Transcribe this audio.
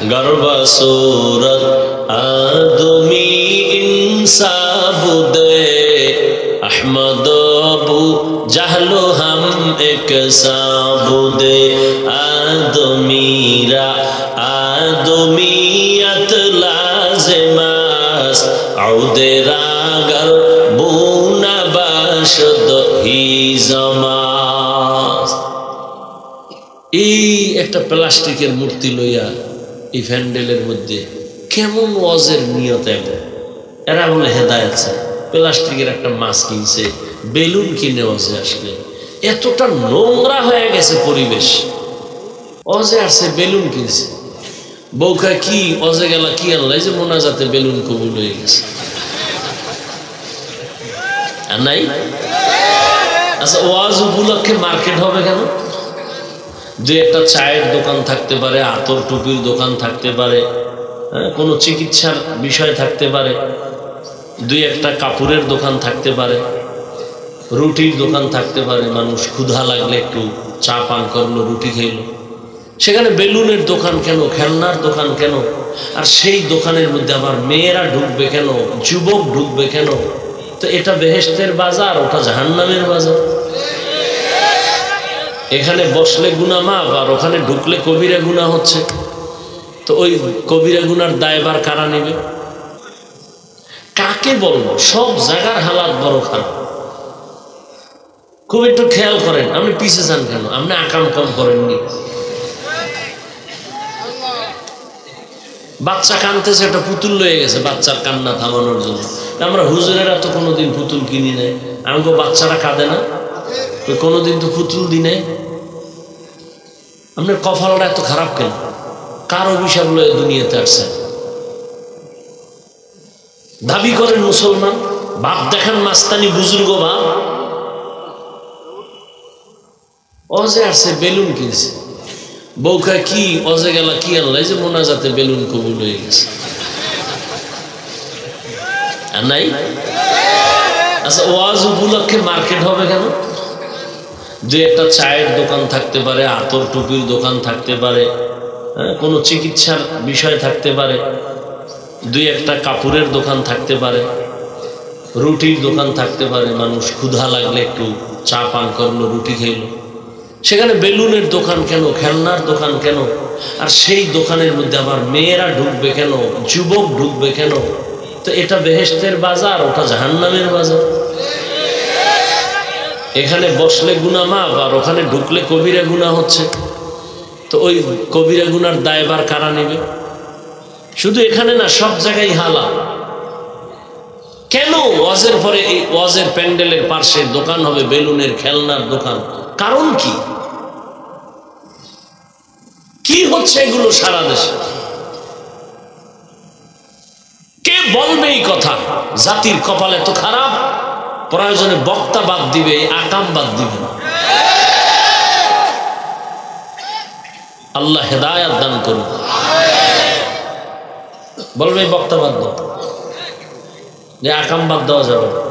गरबा सूरत आदमी इंसाबुदे अहमद अबू जहलो हम एक साबुदे आदमीरा आदमियत लाज़िमास औदे रागर बुना बाशद ही जमास। এই একটা প্লাস্টিকের মূর্তি লইয়া এই প্যান্ডেলের মধ্যে কেমন ওয়াজের নিয়ত, এরা বলে হেদায়েত চায়। প্লাস্টিকের একটা মাছ কিনছে, বেলুন কিনে ওয়াজে আসলে এতটা নোংরা হয়ে গেছে পরিবেশ। ওয়াজে আসছে বেলুন কিনছে, বউকা কি ওয়াজে গেলা কি আনলা, যে মোনাজাতে বেলুন কবুল হয়ে গেছে আর নাই। আচ্ছা ওয়াজ উপলক্ষে মার্কেট হবে কেন? যে একটা চায়ের দোকান থাকতে পারে, আতর টুপির দোকান থাকতে পারে, কোনো চিকিৎসার বিষয় থাকতে পারে, দুই একটা কাপড়ের দোকান থাকতে পারে, রুটির দোকান থাকতে পারে, মানুষ ক্ষুধা লাগলে একটু চা পান করলো, রুটি খেলো। সেখানে বেলুনের দোকান কেন, খেলনার দোকান কেন? আর সেই দোকানের মধ্যে আবার মেয়েরা ঢুকবে কেন, যুবক ঢুকবে কেন? তো এটা বেহেশতের বাজার, ওটা জাহান্নামের বাজার। এখানে বসলে গুনাহ মাফ, আর ওখানে ঢুকলে কবিরা গুনাহ হচ্ছে। তো ওই কবিরা গুনার দায়ভার কারা নেবে? কাকে বলবো? সব জায়গার হালাত বড় খারাপ। খুব একটু খেয়াল করেন, আপনি পিছে যান কেন? আপনি আকাম কাম করেননি? বাচ্চা কানতেছে, একটা পুতুল লয়ে গেছে বাচ্চার কান্না থামানোর জন্য। আমরা হুজুরেরা তো কোনোদিন পুতুল কিনি নাই, আমাকে বাচ্চারা কাঁদে না, কোনোদিন তো পুতুল দিনে। আপনার কপালটা এত খারাপ কেন? কার অভিশাপ লয়ে দুনিয়াতে আসছে? দাবি করেন মুসলমান, বাপ দেখান মাস্তানি বুজুর্গ বাপ। অজে আসছে বেলুন কিনছে, বউকা কি অজে গেলা কি আনলা, যে মোনাজাতে বেলুন কবুল হয়ে গেছে আর নাই। আচ্ছা ওয়াজ উপলক্ষে মার্কেট হবে কেন? যে একটা চায়ের দোকান থাকতে পারে, আতর টুপির দোকান থাকতে পারে, কোনো চিকিৎসার বিষয় থাকতে পারে, দুই একটা কাপড়ের দোকান থাকতে পারে, রুটির দোকান থাকতে পারে, মানুষ ক্ষুধা লাগলে একটু চা পান করলো, রুটি খেলো। সেখানে বেলুনের দোকান কেন, খেলনার দোকান কেন? আর সেই দোকানের মধ্যে আবার মেয়েরা ঢুকবে কেন, যুবক ঢুকবে কেন? তো এটা বেহেশতের বাজার, ওটা জাহান্নামের বাজার। এখানে বসলে গুনাহ মাফ, আর ওখানে ঢুকলে কবিরা গুনাহ হচ্ছে। তো ওই কবিরা গুনার দায়ভার কারা নেবে? শুধু এখানে না, সব জায়গায় হালাল। কেন ওয়াজের পরে এই ওয়াজের প্যান্ডেলের পাশে দোকান হবে বেলুনের, খেলনার দোকান? কারণ কি? কি হচ্ছে এগুলো সারা দেশে? কে বলবে এই কথা? জাতির কপাল এত খারাপ, প্রয়োজনে বক্তা বাদ দিবে, আকাম বাদ দিবে না। আল্লাহ হেদায়েত দান করুন। বলবে বক্তা বাদ দাও, যে আকাম বাদ দেওয়া যাবে না।